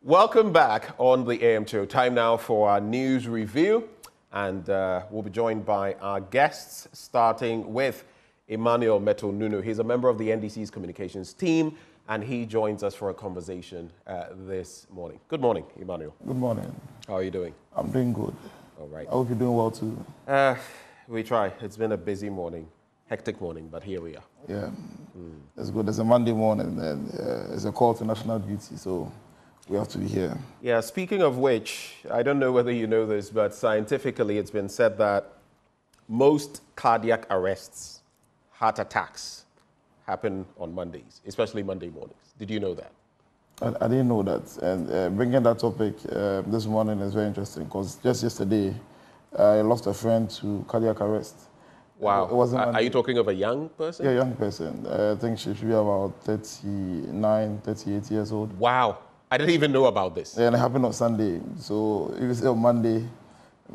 Welcome back on the AM show. Time now for our news review, and we'll be joined by our guests, starting with Emmanuel Meto Nuno. He's a member of the NDC's communications team, and he joins us for a conversation this morning. Good morning, Emmanuel. Good morning. How are you doing? I'm doing good. All right. I hope you're doing well too. We try. It's been a busy morning, hectic morning, but here we are. Yeah, it's good. It's a Monday morning, and it's a call to national duty, so we have to be here. Yeah, speaking of which, I don't know whether you know this, but scientifically it's been said that most cardiac arrests, heart attacks, happen on Mondays, especially Monday mornings. Did you know that? I didn't know that. And bringing that topic this morning is very interesting because just yesterday, I lost a friend to cardiac arrest. Wow. It wasn't Are you talking of a young person? Yeah, young person. I think she should be about 39, 38 years old. Wow. I didn't even know about this. Yeah, and it happened on Sunday. So it was on Monday.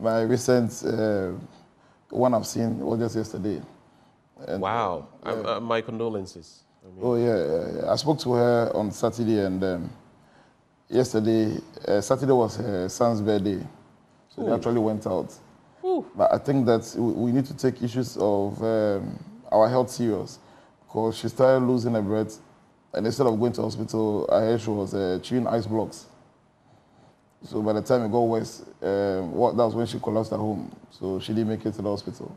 My recent one I've seen was just yesterday. And, wow. My condolences. Oh, yeah. I spoke to her on Saturday, and yesterday, Saturday was her son's birthday. So they actually went out. Ooh. But I think that we need to take issues of our health serious because she started losing her breath. And instead of going to hospital, I heard she was chewing ice blocks. So by the time it got worse, that was when she collapsed at home. So she didn't make it to the hospital.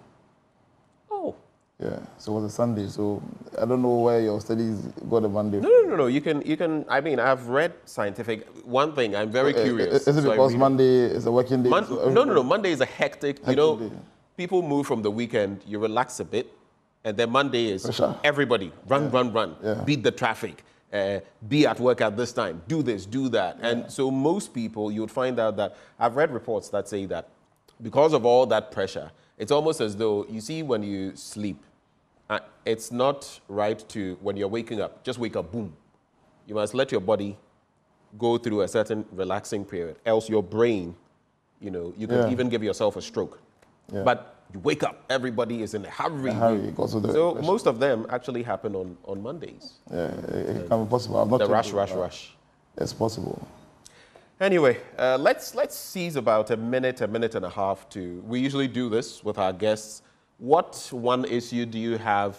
Oh. Yeah, so it was a Sunday. So I don't know where your studies got a Monday. No. You can. I mean, I've read scientific. One thing, I'm very curious. Is it because Monday is a working day? No. Monday is a hectic day. People move from the weekend, you relax a bit. And then Monday is pressure. Everybody, run. Yeah. Beat the traffic, be at work at this time, do this, do that. Yeah. And so most people, you would find out that, I've read reports that say that because of all that pressure, it's almost as though, you see when you sleep, it's not right to, when you're waking up, just wake up, boom. You must let your body go through a certain relaxing period, else your brain, you can even give yourself a stroke. Yeah. But you wake up, everybody is in a hurry. So most of them actually happen on Mondays. Yeah, it can be possible. I'm not the rush. It's possible. Anyway, let's seize about a minute and a half to. We usually do this with our guests. What one issue do you have,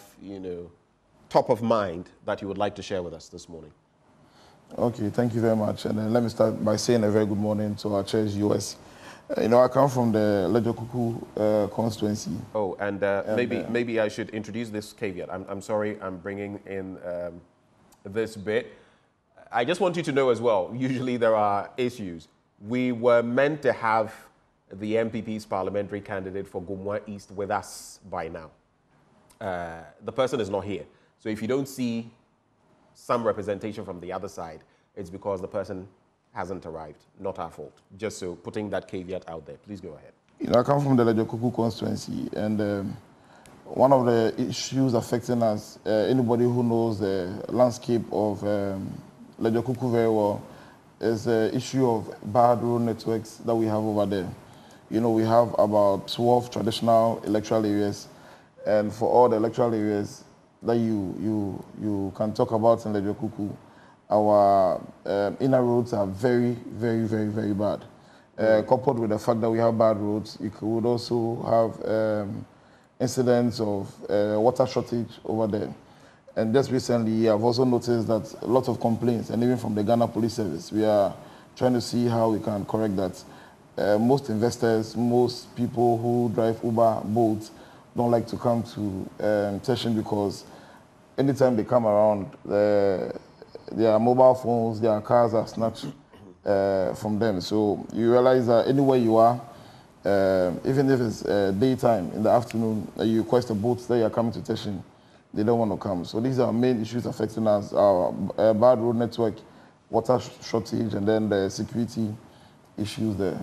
top of mind that you would like to share with us this morning? Okay, thank you very much. And let me start by saying a very good morning to our cherished US. I come from the Lejo-Kuku constituency. Oh, and maybe I should introduce this caveat. I'm sorry I'm bringing in this bit. I just want you to know as well, usually there are issues. We were meant to have the MPP's parliamentary candidate for Gumwa East with us by now. The person is not here. So if you don't see some representation from the other side, it's because the person hasn't arrived. Not our fault. Just so putting that caveat out there. Please go ahead. I come from the Lejo-Kuku constituency, and one of the issues affecting us, anybody who knows the landscape of Lejo-Kuku very well, is the issue of bad road networks that we have over there. We have about 12 traditional electoral areas, and for all the electoral areas that you can talk about in Lejo-Kuku, our inner roads are very, very, very, very bad. Coupled with the fact that we have bad roads, you could also have incidents of water shortage over there. And just recently, I've also noticed that a lot of complaints, and even from the Ghana Police Service, we are trying to see how we can correct that. Most investors, most people who drive Uber, Bolt, don't like to come to Teshin because anytime they come around, their mobile phones, their cars are snatched from them. So you realize that anywhere you are, even if it's daytime, in the afternoon, you request a boat that you're coming to Teshin, they don't want to come. So these are main issues affecting us, our bad road network, water shortage, and then the security issues there.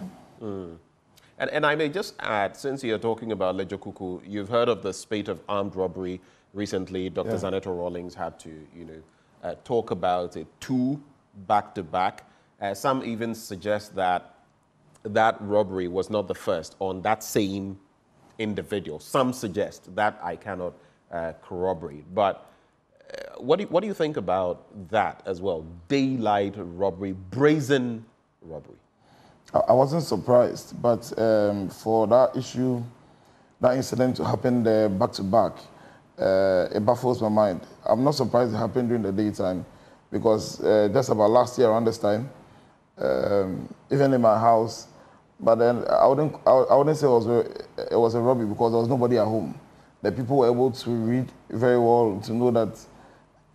And I may just add, since you're talking about Lejo-Kuku, you've heard of the spate of armed robbery recently. Dr. Zaneto Rawlings had to, talk about it, 2 back-to-back. Some even suggest that that robbery was not the first on that same individual. Some suggest that I cannot corroborate. But what do you think about that as well? Daylight robbery, brazen robbery. I wasn't surprised, but for that issue, that incident to happen there back to back, it baffles my mind. I'm not surprised it happened during the daytime, because just about last year around this time, even in my house, but then I wouldn't say it was a robbery because there was nobody at home. The people were able to read very well to know that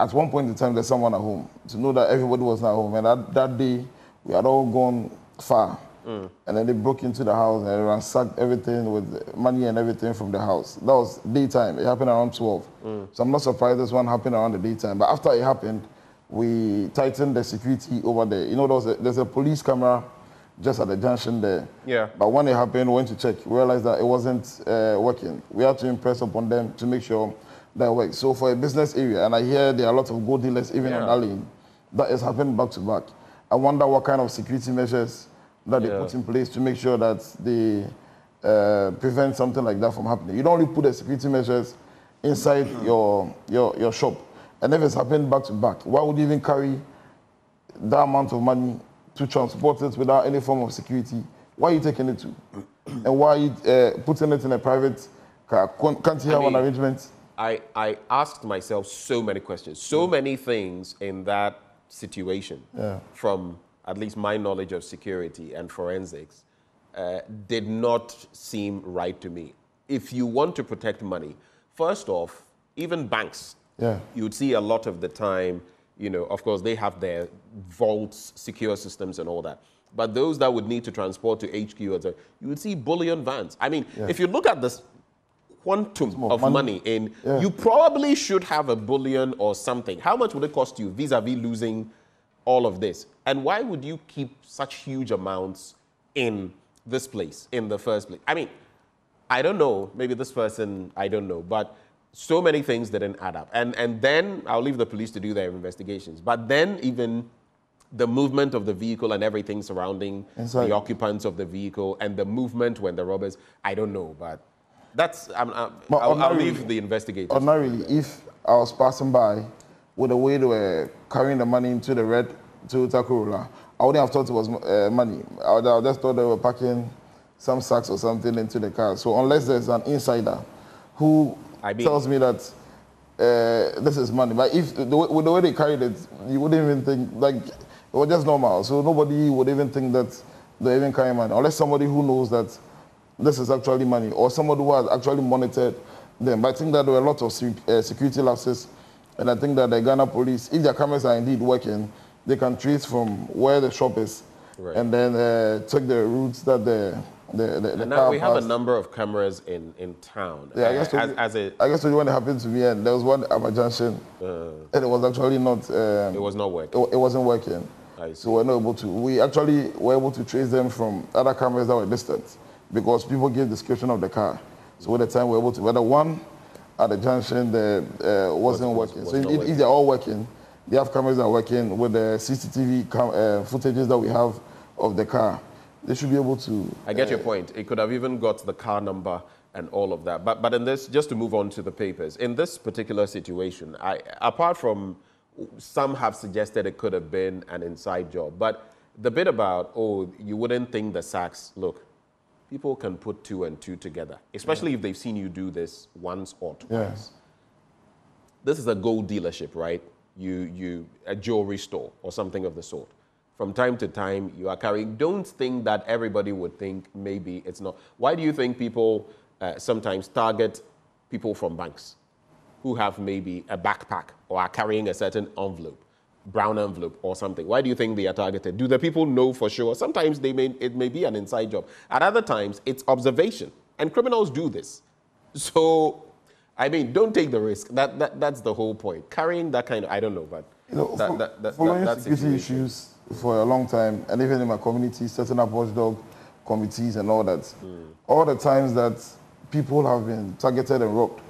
at one point in time there's someone at home, to know that everybody was not at home. And that day we had all gone far. And then they broke into the house and ransacked everything with money and everything from the house. That was daytime. It happened around 12. So I'm not surprised this one happened around the daytime. But after it happened, we tightened the security over there. You know, there's a police camera just at the junction there. Yeah. But when it happened, we went to check. We realized that it wasn't working. We had to impress upon them to make sure that it works. So for a business area, and I hear there are a lot of gold dealers even on that lane, that has happened back to back. I wonder what kind of security measures that they put in place to make sure that they prevent something like that from happening. You don't only put the security measures inside your shop. And if it's happened back to back, why would you even carry that amount of money to transport it without any form of security? Why are you taking it to? And why are you putting it in a private car? Can't you have an arrangement? I asked myself so many questions, so many things in that situation from at least my knowledge of security and forensics did not seem right to me. If you want to protect money, first off, even banks, you would see a lot of the time, you know, of course, they have their vaults, secure systems and all that. But those that would need to transport to HQ, you would see bullion vans. I mean, if you look at this quantum of money in, you probably should have a bullion or something. How much would it cost you vis-a-vis losing all of this? And why would you keep such huge amounts in this place in the first place? I mean, I don't know. Maybe this person, I don't know. But so many things didn't add up. And then I'll leave the police to do their investigations. But then even the movement of the vehicle and everything surrounding the occupants of the vehicle and the movement when the robbers, I don't know. But that's, I'll leave the investigators. Ordinarily, if I was passing by with the way they were carrying the money into the red Toyota Corolla, I wouldn't have thought it was money. I would have just thought they were packing some sacks or something into the car. So unless there's an insider who tells me that this is money, but if with the way they carried it, you wouldn't even think, like, it was just normal. So nobody would even think that they're even carrying money, unless somebody who knows that this is actually money, or somebody who has actually monitored them. But I think that there were a lot of security lapses. And I think that the Ghana police, if their cameras are indeed working, they can trace from where the shop is, and then check the routes that the and now we have a number of cameras in town. Yeah, I guess when it happened to me, and there was one at my junction, and it was actually not. It was not working. It wasn't working. So we're not able to. We actually were able to trace them from other cameras that were distant, because people gave description of the car. So with the time we were able to. But the one at the junction wasn't working. So if they're all working, they have cameras that are working with the CCTV footages that we have of the car. They should be able to. I get your point. It could have even got the car number and all of that. But in this, just to move on to the papers, in this particular situation, apart from some have suggested it could have been an inside job, but the bit about, oh, you wouldn't think the sacks, look, people can put two and two together, especially if they've seen you do this once or twice. This is a gold dealership, right? A jewelry store or something of the sort. From time to time, you are carrying. Don't think that everybody would think maybe it's not. Why do you think people sometimes target people from banks who have maybe a backpack or are carrying a certain envelope, brown envelope or something? Why do you think they are targeted? Do the people know for sure? Sometimes it may be an inside job. At other times, it's observation. And criminals do this. So, I mean, don't take the risk. That's the whole point. Carrying that kind of, I don't know, but following security issues for a long time, and even in my community, setting up watchdog committees and all that. All the times that people have been targeted and robbed.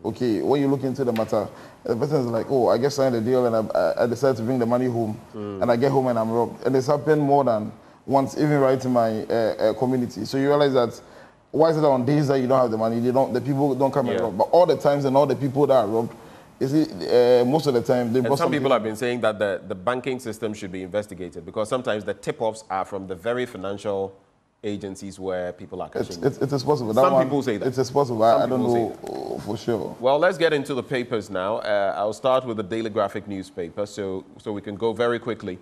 Okay, when you look into the matter, the person is like, oh, I just signed a deal and I decided to bring the money home, and I get home and I'm robbed. And it's happened more than once, even right in my community. So you realize that, why is it that on days that you don't have the money, the people don't come and rob? But all the times and all the people that are robbed, You see, most of the time, and some people have been saying that the banking system should be investigated because sometimes the tip-offs are from the very financial agencies where people are catching. It is possible. Some people say that. It is possible. I don't know for sure. Well, let's get into the papers now. I'll start with the Daily Graphic newspaper so we can go very quickly.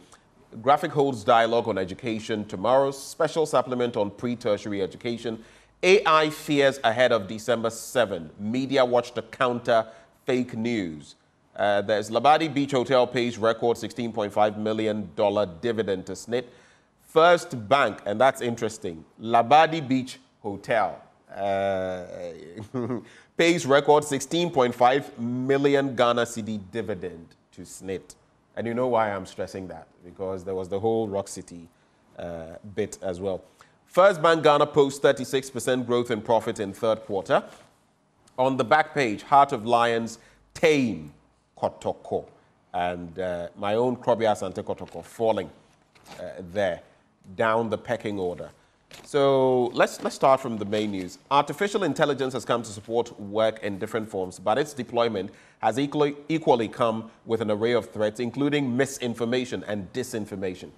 Graphic holds dialogue on education tomorrow. Special supplement on pre-tertiary education. AI fears ahead of December 7. Media watch to counter fake news. There's Labadi Beach Hotel pays record $16.5 million dividend to SNIT. First Bank, and that's interesting, Labadi Beach Hotel pays record 16.5 million Ghana cedi dividend to SNIT. And you know why I'm stressing that? Because there was the whole Rock City bit as well. First Bank Ghana posts 36% growth in profit in third quarter. On the back page, Heart of Lions tame Kotoko. And my own Krobia Sante Kotoko falling there, down the pecking order. So let's start from the main news. Artificial intelligence has come to support work in different forms, but its deployment has equally come with an array of threats, including misinformation and disinformation.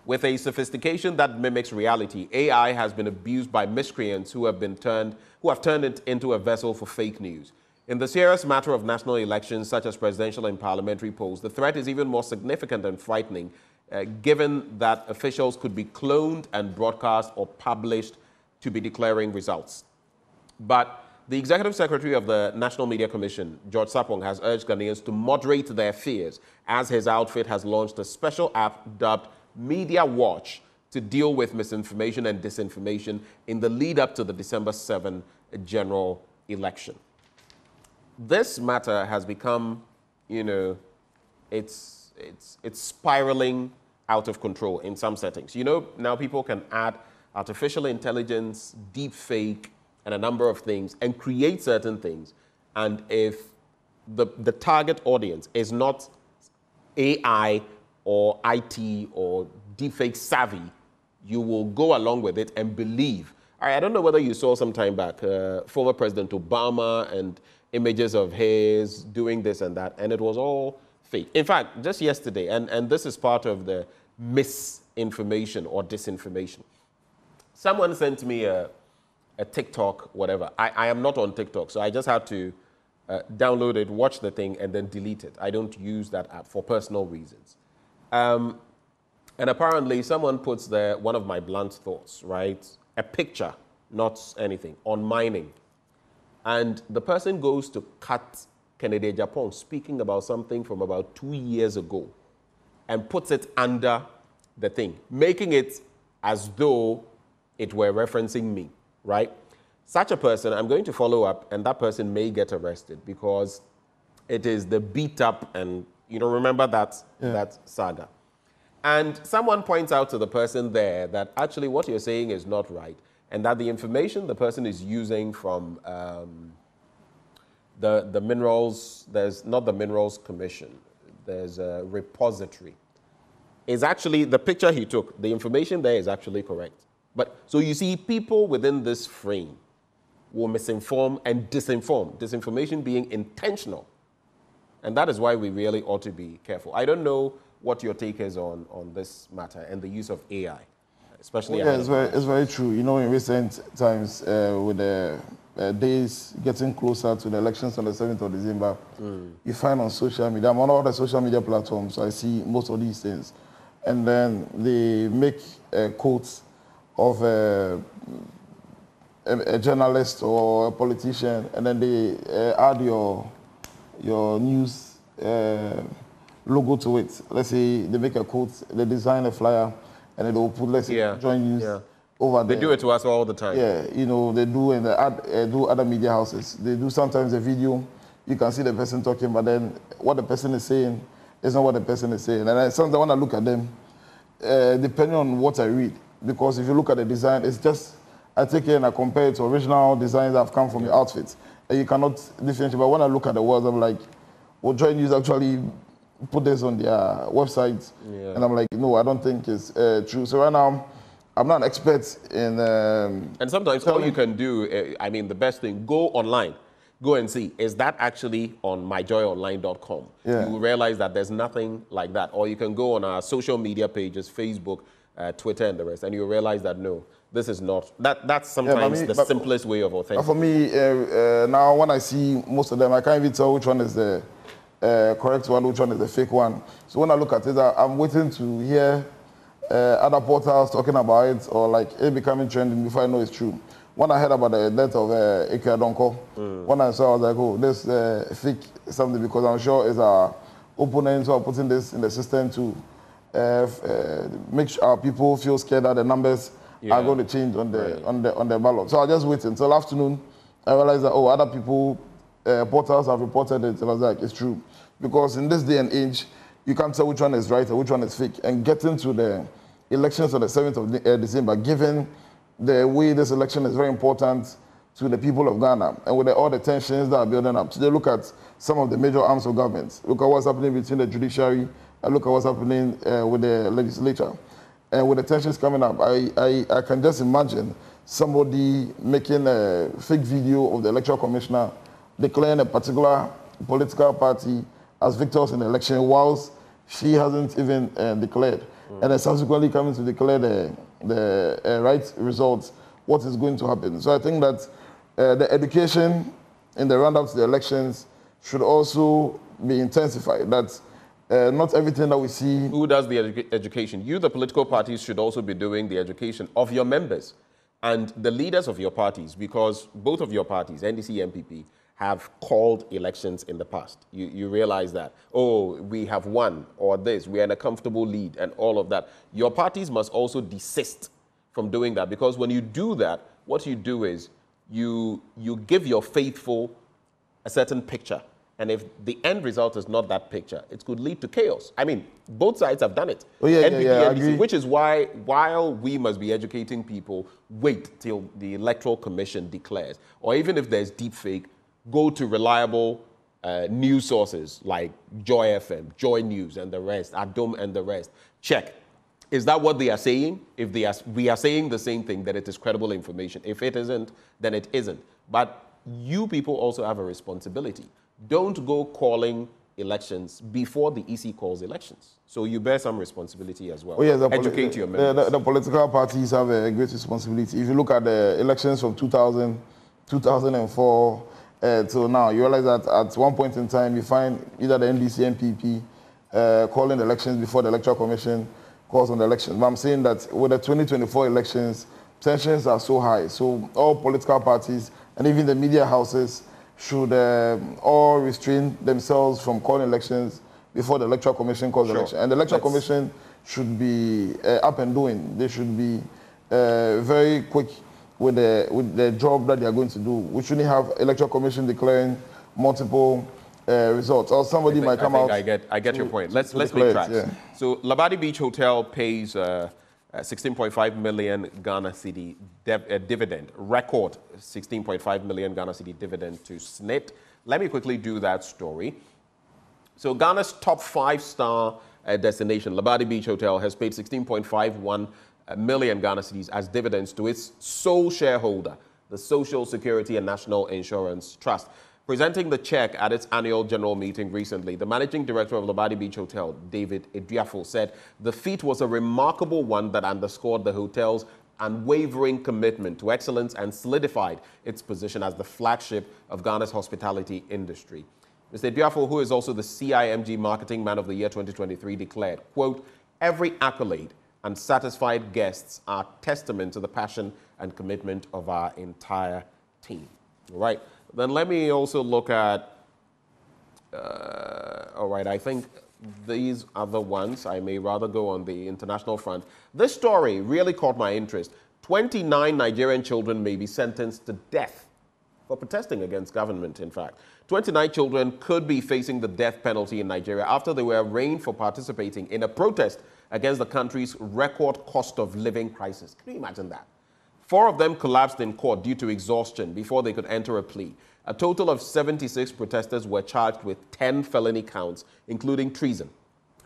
With a sophistication that mimics reality, AI has been abused by miscreants who have turned it into a vessel for fake news. In the serious matter of national elections, such as presidential and parliamentary polls, the threat is even more significant and frightening, given that officials could be cloned and broadcast or published to be declaring results. But the Executive Secretary of the National Media Commission, George Sapong, has urged Ghanaians to moderate their fears, as his outfit has launched a special app dubbed Media Watch to deal with misinformation and disinformation in the lead up to the December 7 general election. This matter has become, it's spiraling out of control in some settings. Now people can add artificial intelligence, deep fake, and a number of things and create certain things. And if the target audience is not AI or IT or deepfake savvy, you will go along with it and believe. I don't know whether you saw some time back, former President Obama and images of his doing this and that, and it was all fake. In fact, just yesterday, and this is part of the misinformation or disinformation. Someone sent me a TikTok, whatever. I am not on TikTok, so I just had to download it, watch the thing, and then delete it. I don't use that app for personal reasons. And apparently someone puts there one of my blunt thoughts, right? A picture, not anything, on mining. And the person goes to cut Kennedy Japan speaking about something from about 2 years ago and puts it under the thing, making it as though it were referencing me, right? Such a person, I'm going to follow up, and that person may get arrested because it is the beat up and, remember that saga. And someone points out to the person there that actually what you're saying is not right, and that the information the person is using from the minerals, there's not the Minerals Commission, there's a repository, is actually, the picture he took, the information there is actually correct. But, so you see, people within this frame will misinform and disinform, disinformation being intentional. And that is why we really ought to be careful. I don't know what your take is on this matter and the use of AI, especially... Well, yeah, it's very true. In recent times, with the days getting closer to the elections on the 7th of December, you find on social media, I'm on all the social media platforms, so I see most of these things. And then they make quotes of a journalist or a politician, and then they add your news logo to it. Let's say they make a quote, they design a flyer, and then they'll put, let's say, join news over there. They do it to us all the time. Yeah, they do, and they do other media houses. They do sometimes a video, you can see the person talking, but then what the person is saying is not what the person is saying. And sometimes when I look at them, depending on what I read, because if you look at the design, it's just, I take it and I compare it to original designs that have come from your outfit. And you cannot differentiate. But when I look at the words, I'm like, well, Joy News actually put this on their website. Yeah. And I'm like, no, I don't think it's true. So right now, I'm not an expert in... and sometimes all you can do, the best thing, go online. go and see, is that actually on myjoyonline.com? Yeah. You will realize that there's nothing like that. Or you can go on our social media pages, Facebook, Twitter, and the rest, and you'll realize that no, this is not. That's sometimes the simplest way of authenticating. For me, now when I see most of them, I can't even tell which one is the correct one, which one is the fake one. So when I look at it, I'm waiting to hear other portals talking about it or like it becoming trending before I know it's true. When I heard about the death of Akufo-Addo, when I saw, I was like, oh, this fake something, because I'm sure it's our opponents who are putting this in the system to make sure our people feel scared that the numbers are going to change on the ballot. So I just wait until afternoon. I realized that, oh, other people, portals have reported it. I was like, it's true. Because in this day and age, you can't tell which one is right or which one is fake. And getting to the elections on the 7th of December, given the way this election is very important to the people of Ghana, and with all the tensions that are building up. So they look at some of the major arms of government. Look at what's happening between the judiciary, and look at what's happening with the legislature. And with the tensions coming up, I can just imagine somebody making a fake video of the electoral commissioner declaring a particular political party as victors in the election whilst she hasn't even declared. And then subsequently coming to declare the right results, what is going to happen. So I think that the education in the run-up to the elections should also be intensified. That not everything that we see... Who does the education? You, the political parties, should also be doing the education of your members and the leaders of your parties, because both of your parties, NDC and MPP, have called elections in the past. You realize that, oh, we have won, or this, we are in a comfortable lead, and all of that. Your parties must also desist from doing that, because when you do that, what you do is you give your faithful a certain picture. And if the end result is not that picture, it could lead to chaos. I mean, both sides have done it. Oh, yeah, NPP, I NDC, agree. which is why, while we must be educating people, wait till the Electoral Commission declares. Or even if there's deep fake, go to reliable news sources like Joy FM, Joy News, and the rest, Adom and the rest. Check. Is that what they are saying? If we are saying the same thing, then it is credible information. If it isn't, then it isn't. But you people also have a responsibility. Don't go calling elections before the EC calls elections. So you bear some responsibility as well. Oh, yes, educate your members. The political parties have a great responsibility. If you look at the elections from 2000, 2004 till now, you realize that at one point in time, you find either the NDC, MPP calling elections before the Electoral Commission calls on the elections. But I'm saying that with the 2024 elections, tensions are so high. So all political parties and even the media houses should all restrain themselves from calling elections before the Electoral Commission calls election. And the Electoral Commission should be up and doing. They should be very quick with the job that they are going to do. We shouldn't have Electoral Commission declaring multiple results. Or somebody might come out. I get your point. Let's make tracks. Yeah. So Labadi Beach Hotel pays 16.5 million Ghana cedi dividend, record 16.5 million Ghana cedi dividend to SNIT. Let me quickly do that story. So Ghana's top 5-star destination, Labadi Beach Hotel, has paid 16.51 million Ghana cedis as dividends to its sole shareholder, the Social Security and National Insurance Trust. Presenting the check at its annual general meeting recently, the managing director of Labadi Beach Hotel, David Ediafo, said the feat was a remarkable one that underscored the hotel's unwavering commitment to excellence and solidified its position as the flagship of Ghana's hospitality industry. Mr. Ediafo, who is also the CIMG Marketing Man of the Year 2023, declared, quote, "Every accolade and satisfied guests are testament to the passion and commitment of our entire team." All right. Then let me also look at, all right, I think these other ones, I may rather go on the international front. This story really caught my interest. 29 Nigerian children may be sentenced to death for protesting against government, in fact. 29 children could be facing the death penalty in Nigeria after they were arraigned for participating in a protest against the country's record cost of living crisis. Can you imagine that? 4 of them collapsed in court due to exhaustion before they could enter a plea. A total of 76 protesters were charged with 10 felony counts, including treason,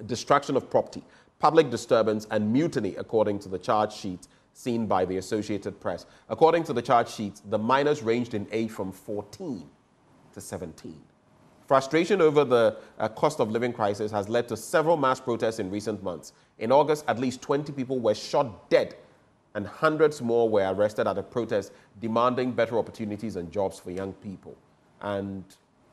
destruction of property, public disturbance, and mutiny, according to the charge sheet seen by the Associated Press. According to the charge sheet, the minors ranged in age from 14 to 17. Frustration over the cost of living crisis has led to several mass protests in recent months. In August, at least 20 people were shot dead and hundreds more were arrested at a protest demanding better opportunities and jobs for young people. And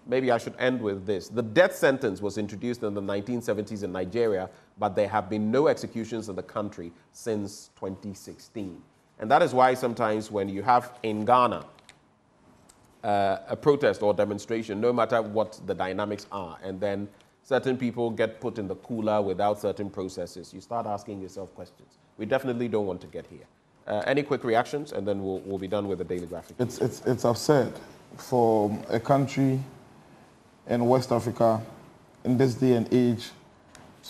maybe I should end with this. The death sentence was introduced in the 1970s in Nigeria, but there have been no executions in the country since 2016. And that is why sometimes when you have in Ghana a protest or demonstration, no matter what the dynamics are, and then certain people get put in the cooler without certain processes, you start asking yourself questions. We definitely don't want to get here. Any quick reactions, and then we'll be done with the daily graphic. It's absurd for a country in West Africa in this day and age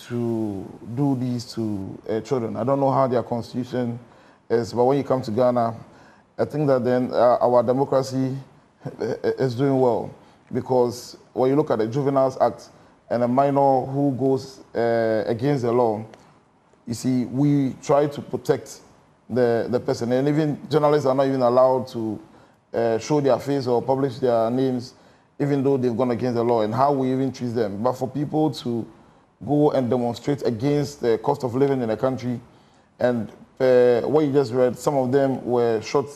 to do these to children. I don't know how their constitution is, but when you come to Ghana, I think that then our democracy is doing well, because when you look at the Juveniles Act and a minor who goes against the law, you see, we try to protect the person, and even journalists are not even allowed to show their face or publish their names, even though they've gone against the law, and how we even treat them. But for people to go and demonstrate against the cost of living in the country, and what you just read, some of them were shot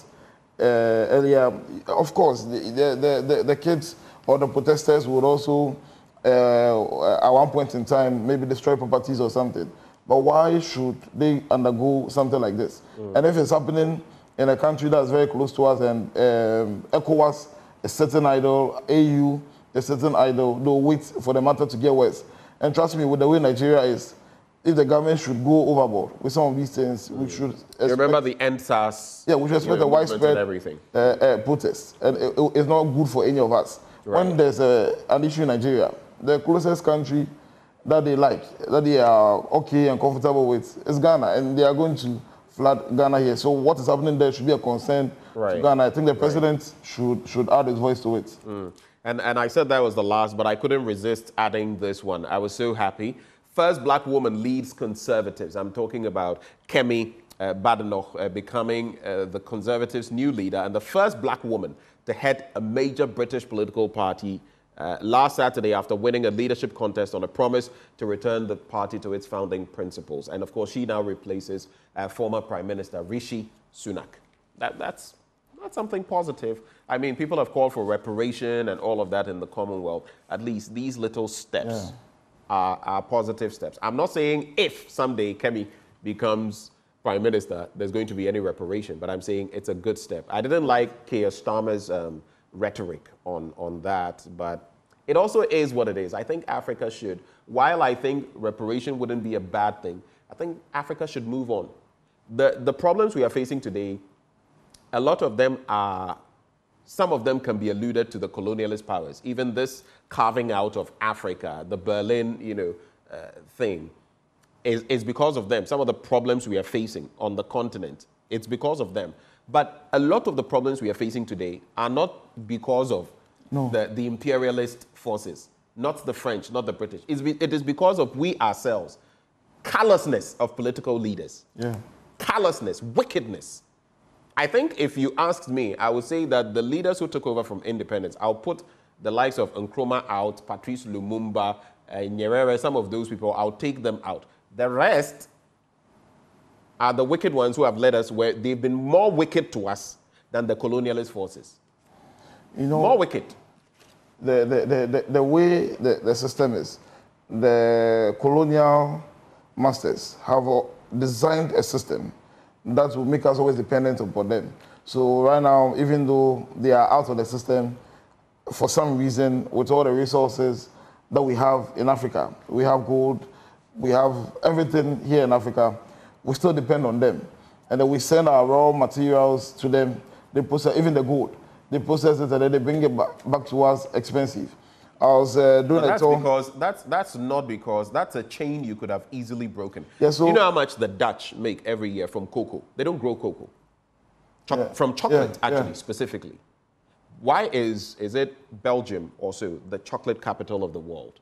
earlier. Of course, the kids or the protesters would also, at one point in time, maybe destroy properties or something. But why should they undergo something like this? And if it's happening in a country that's very close to us, and ECOWAS is sitting idle, AU is sitting idle, they'll wait for the matter to get worse. And trust me, with the way Nigeria is, if the government should go overboard with some of these things, we should expect, you remember the NSAS? Yeah, we should expect a widespread protest. And it's not good for any of us. Right. When there's an issue in Nigeria, the closest country that they like, that they are okay and comfortable with, is Ghana. And they are going to flood Ghana here. So what is happening there should be a concern to Ghana. I think the president should add his voice to it. And I said that was the last, but I couldn't resist adding this one. I was so happy. First black woman leads Conservatives. I'm talking about Kemi Badenoch becoming the Conservatives' new leader, and the first black woman to head a major British political party last Saturday after winning a leadership contest on a promise to return the party to its founding principles. And of course, she now replaces former Prime Minister Rishi Sunak. That's something positive. I mean, people have called for reparation and all of that in the Commonwealth. At least these little steps are positive steps. I'm not saying if someday Kemi becomes Prime Minister, there's going to be any reparation, but I'm saying it's a good step. I didn't like Keir Starmer's rhetoric on that, but it also is what it is. I think Africa should, while I think reparation wouldn't be a bad thing, I think Africa should move on. The problems we are facing today, a lot of them are, some of them can be alluded to the colonialist powers. Even this carving out of Africa, the Berlin, thing, is because of them. Some of the problems we are facing on the continent, it's because of them. But a lot of the problems we are facing today are not because of the imperialist forces, not the French, not the British. It is because of we ourselves. Callousness of political leaders. Callousness, wickedness. I think if you asked me, I would say that the leaders who took over from independence, I'll put the likes of Nkrumah out, Patrice Lumumba, Nyerere, some of those people, I'll take them out. The rest are the wicked ones who have led us where they've been more wicked to us than the colonialist forces. More wicked. The way the system is, the colonial masters have designed a system that will make us always dependent upon them. So right now, even though they are out of the system, for some reason, with all the resources that we have in Africa, we have gold, we have everything here in Africa, we still depend on them. And then we send our raw materials to them, they process, even the gold, they process it and then they bring it back to us expensive. I was doing a tour. That's not because that's a chain you could have easily broken. Yeah, so, you know how much the Dutch make every year from cocoa? They don't grow cocoa. From chocolate, specifically. Why is it Belgium also the chocolate capital of the world?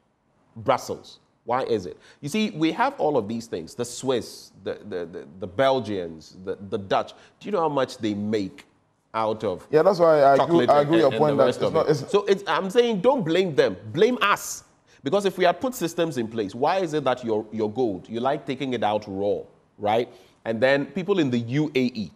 Brussels. Why is it? You see, we have all of these things. The Swiss, the Belgians, the Dutch. Do you know how much they make out of Yeah, that's why I chocolate agree your and point the that rest it's of not. it. So I'm saying don't blame them, blame us. Because if we had put systems in place, why is it that your gold, you like taking it out raw, right? And then people in the UAE,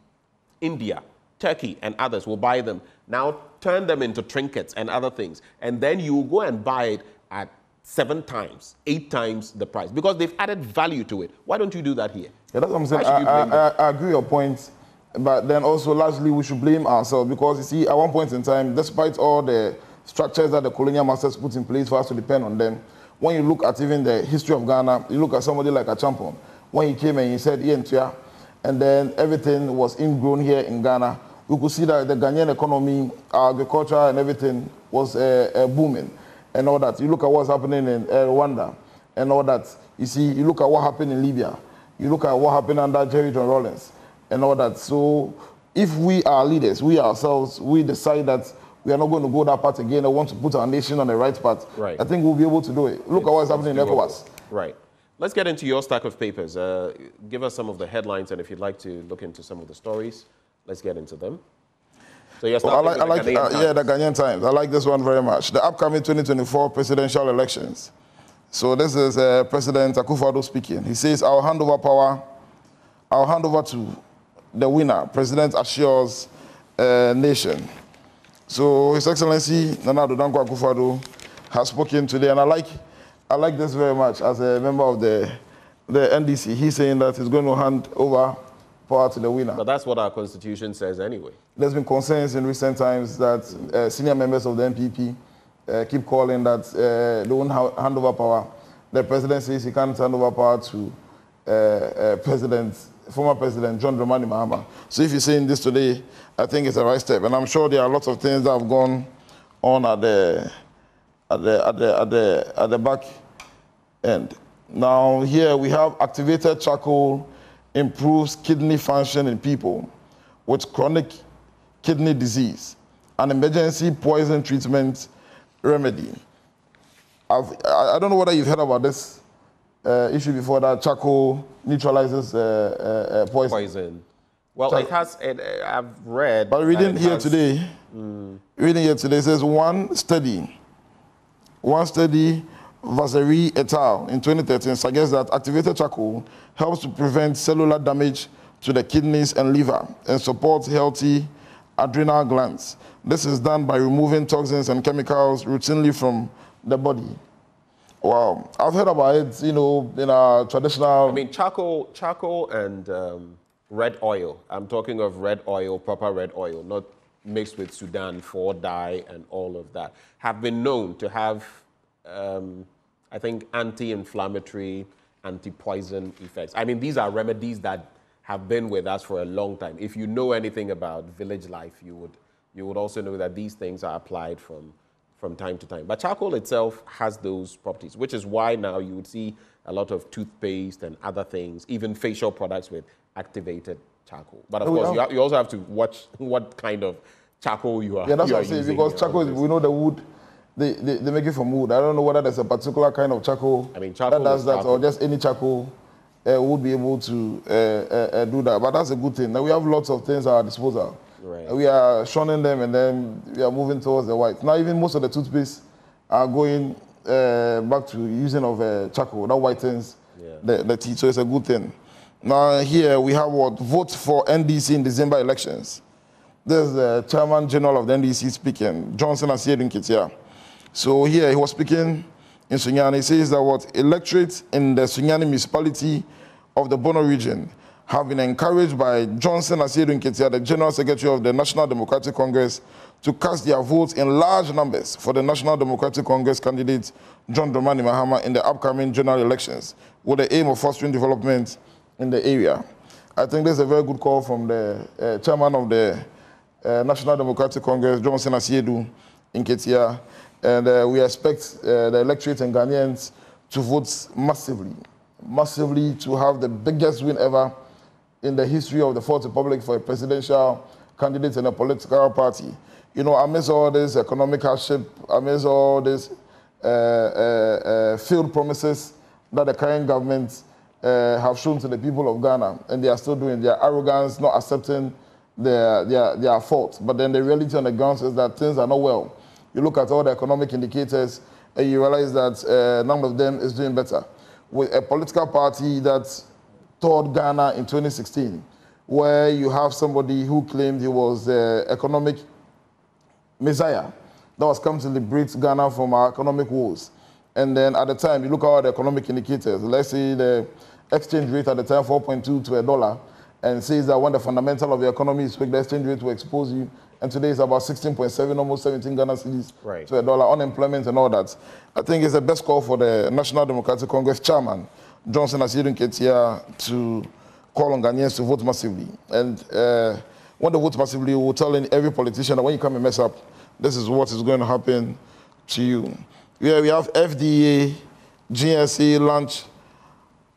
India, Turkey, and others will buy them. Now turn them into trinkets and other things. And then you will go and buy it at 7 times, 8 times the price because they've added value to it. Why don't you do that here? Yeah, that's what I'm saying. Why should you blame them? I agree your point, but then also largely we should blame ourselves because you see, at one point in time, despite all the structures that the colonial masters put in place for us to depend on them, when you look at even the history of Ghana, you look at somebody like Achampon, when he came and he said, "Yentua," and then everything was ingrown here in Ghana, we could see that the Ghanaian economy, agriculture and everything was booming and all that. You look at what's happening in Rwanda and all that. You see, you look at what happened in Libya. You look at what happened under Jerry John Rawlings and all that. So if we are leaders, we ourselves, we decide that we are not going to go that path again and want to put our nation on the right path, right. I think we'll be able to do it. Look at what's happening in ECOWAS. Right. Let's get into your stack of papers. Give us some of the headlines, and if you'd like to look into some of the stories, let's get into them. So you're starting with the Ghanaian Times. Yeah, the Ghanaian Times. I like this one very much. The upcoming 2024 presidential elections. So this is President Akufo-Addo speaking. He says, I'll hand over to the winner, President assures nation. So His Excellency Nana Addo Dankwa Akufo-Addo has spoken today, and I like this very much as a member of the NDC. He's saying that he's going to hand over power to the winner. But that's what our constitution says anyway. There's been concerns in recent times that senior members of the NPP keep calling that they won't hand over power. The president says he can't hand over power to former President John Dramani Mahama. So if you're saying this today, I think it's the right step. And I'm sure there are lots of things that have gone on at the back end. Now here we have activated charcoal improves kidney function in people with chronic kidney disease, an emergency poison treatment remedy. I don't know whether you've heard about this issue before, that charcoal neutralizes poison. Well, it has. I've read. But reading here today, it says one study, Vasari et al. In 2013 suggests that activated charcoal helps to prevent cellular damage to the kidneys and liver and supports healthy adrenal glands. This is done by removing toxins and chemicals routinely from the body. Wow, I've heard about it, in our traditional... I mean, charcoal and red oil. I'm talking of red oil, proper red oil, not mixed with Sudan 4 dye and all of that, have been known to have, I think, anti-inflammatory, anti-poison effects. I mean, these are remedies that have been with us for a long time. If you know anything about village life, you would also know that these things are applied from time to time. But charcoal itself has those properties, which is why now you would see a lot of toothpaste and other things, even facial products with activated charcoal. But of course, you also have to watch what kind of charcoal you are. Yeah, that's what I'm saying, because charcoal, we know the wood, they make it from wood. I don't know whether there's a particular kind of charcoal, charcoal that does that, or just any charcoal would be able to do that. But that's a good thing. Now we have lots of things at our disposal. Right. We are shunning them, and then we are moving towards the white. Now even most of the toothpaste are going back to using of charcoal. That whitens the teeth, so it's a good thing. Now here we have what? Vote for NDC in December elections. There's the Chairman General of the NDC speaking, Johnson Asiedu Nketia. So here he was speaking in Sunyani. He says that what electorates in the Sunyani municipality of the Bono region have been encouraged by Johnson Asiedu Nketia, the General Secretary of the National Democratic Congress, to cast their votes in large numbers for the National Democratic Congress candidate John Dramani Mahama in the upcoming general elections, with the aim of fostering development in the area. I think this is a very good call from the chairman of the National Democratic Congress, Johnson Asiedu Nketia, and we expect the electorate and Ghanaians to vote massively to have the biggest win ever in the history of the Fourth Republic for a presidential candidate and a political party. Amidst all this economic hardship, amidst all these failed promises that the current government have shown to the people of Ghana, and they are still doing, their arrogance, not accepting their fault. But then the reality on the ground is that things are not well. You look at all the economic indicators and you realize that none of them is doing better. With a political party that toured Ghana in 2016, where you have somebody who claimed he was the economic messiah that was come to liberate Ghana from our economic woes. And then at the time, you look at all the economic indicators. Let's say the exchange rate at the time, 4.2 to $1, and says that when the fundamental of the economy is weak, the exchange rate will expose you. And today it's about 16.7, almost 17 Ghana cedis to $1, unemployment and all that. I think it's the best call for the National Democratic Congress chairman, Johnson Asiedu Nketia, to call on Ghanaians to vote massively. And when they vote massively, we'll tell every politician that when you come and mess up, this is what is going to happen to you. Yeah, we have FDA, GSA launch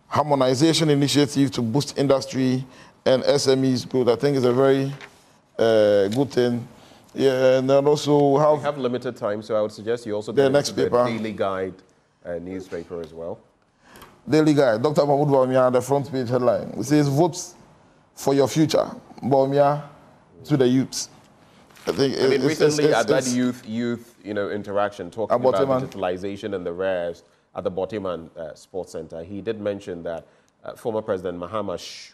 harmonization initiative to boost industry and SMEs growth. I think it's a very good thing. Yeah, and then also we have limited time, so I would suggest you also the next paper, the Daily Guide newspaper as well. Daily Guide, Dr. Mahmoud Bawumia, the front page headline. It says, vote for your future, Bawumia to the youths. I mean, recently at that youth interaction, talking about digitalization and the rest at the Boteman Sports Center, he did mention that former President Mahama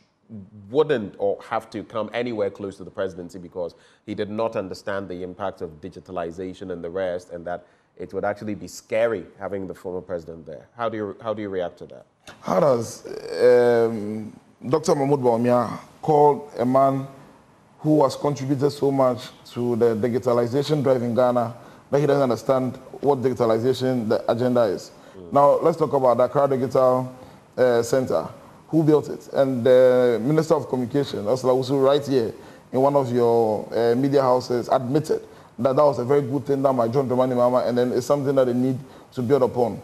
wouldn't or have to come anywhere close to the presidency because he did not understand the impact of digitalization and the rest, and that it would actually be scary having the former president there. How do you react to that? How does Dr. Mahmoud Bawumia call a man who has contributed so much to the digitalization drive in Ghana that he doesn't understand what digitalization the agenda is? Now, let's talk about the Accra Digital Center. Who built it? And the Minister of Communication, also right here in one of your media houses, admitted that that was a very good thing done by John Dramani Mahama, and then it's something that they need to build upon.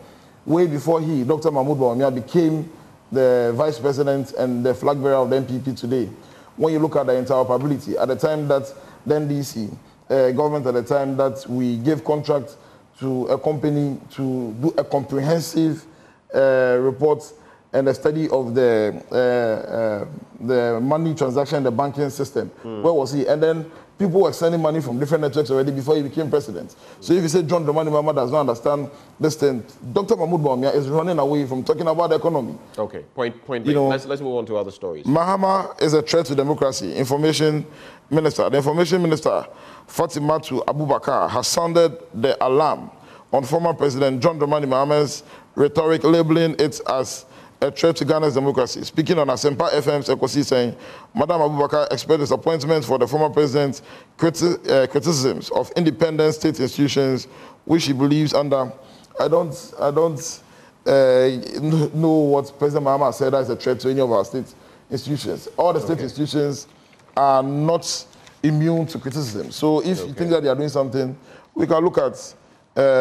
Way before Dr. Mahmoud Bawumia, became the Vice President and the flag bearer of the NPP today, when you look at the interoperability, at the time that the NDC, government at the time that we gave contract to a company to do a comprehensive report and a study of the money transaction in the banking system. Where was he? And then people were sending money from different networks already before he became president. So if you say John Dramani Mahama does not understand this thing, Dr. Mahmoud Bawumia is running away from talking about the economy. Okay, point let's move on to other stories. Mahama is a threat to democracy. Information Minister. The Information Minister, Fatimatu Abubakar, has sounded the alarm on former President John Dramani Mahama's rhetoric, labeling it as a threat to Ghana's democracy. Speaking on Asempa FM's Ekosi, saying, Madam Abubakar expressed disappointment for the former president's criticisms of independent state institutions, which he believes under. I don't know what President Mahama said as a threat to any of our state institutions. All the state institutions are not immune to criticism. So if you think that they are doing something, we can look at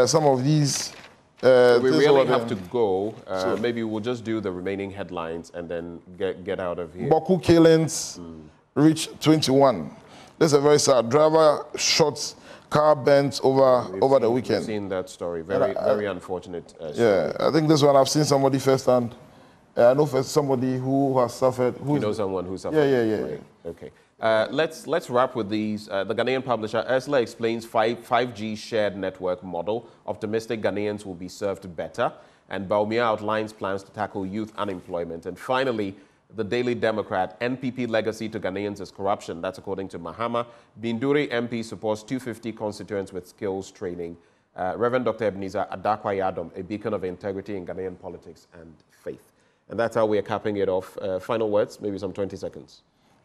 some of these. We really have to go. Maybe we'll just do the remaining headlines and then get out of here. Boku killings reach 21. This is a very sad. Driver shot, car bent over the weekend. We've seen that story. Very unfortunate story. Yeah, I think this one I've seen somebody firsthand. I know somebody who has suffered. You know someone who suffered? Yeah. Right. Okay. Let's wrap with these. The Ghanaian publisher Ursula explains 5G shared network model. Optimistic Ghanaians will be served better. And Bawumia outlines plans to tackle youth unemployment. And finally, the Daily Democrat, NPP legacy to Ghanaians is corruption. That's according to Mahama. Binduri MP supports 250 constituents with skills training. Reverend Dr. Ebenezer Adakwa-Yadom, a beacon of integrity in Ghanaian politics and faith. And that's how we are capping it off. Final words, maybe some 20 seconds.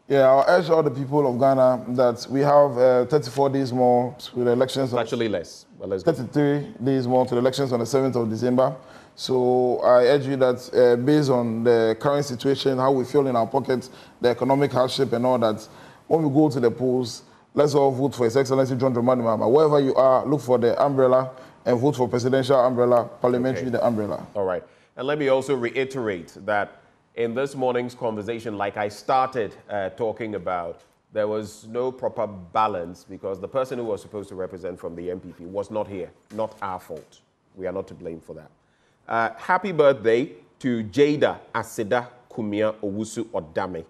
Yeah, I'll urge all the people of Ghana that we have 34 days more to the elections. Actually less. But let's 33 days more to the elections on the 7th of December. So I urge you that based on the current situation, how we feel in our pockets, the economic hardship and all that, when we go to the polls, let's all vote for His Excellency John Dramani Mahama. Wherever you are, look for the umbrella and vote for presidential umbrella, parliamentary the umbrella. All right. And let me also reiterate that in this morning's conversation, like I started talking about, there was no proper balance because the person who was supposed to represent from the MPP was not here. Not our fault. We are not to blame for that. Happy birthday to Jada Aseda Kumia Owusu Odame.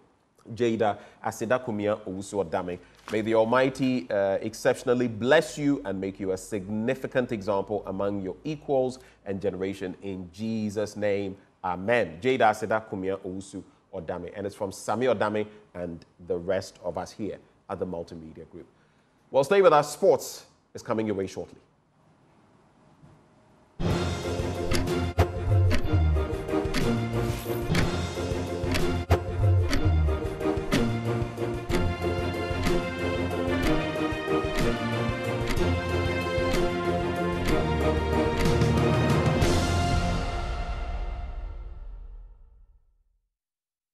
Jada Asida Kumia Owusu Odame. May the Almighty exceptionally bless you and make you a significant example among your equals and generation in Jesus' name. Amen. Jada Asida Kumia Owusu Odame. And it's from Sami Odame and the rest of us here at the Multimedia Group. Well, stay with us. Sports is coming your way shortly.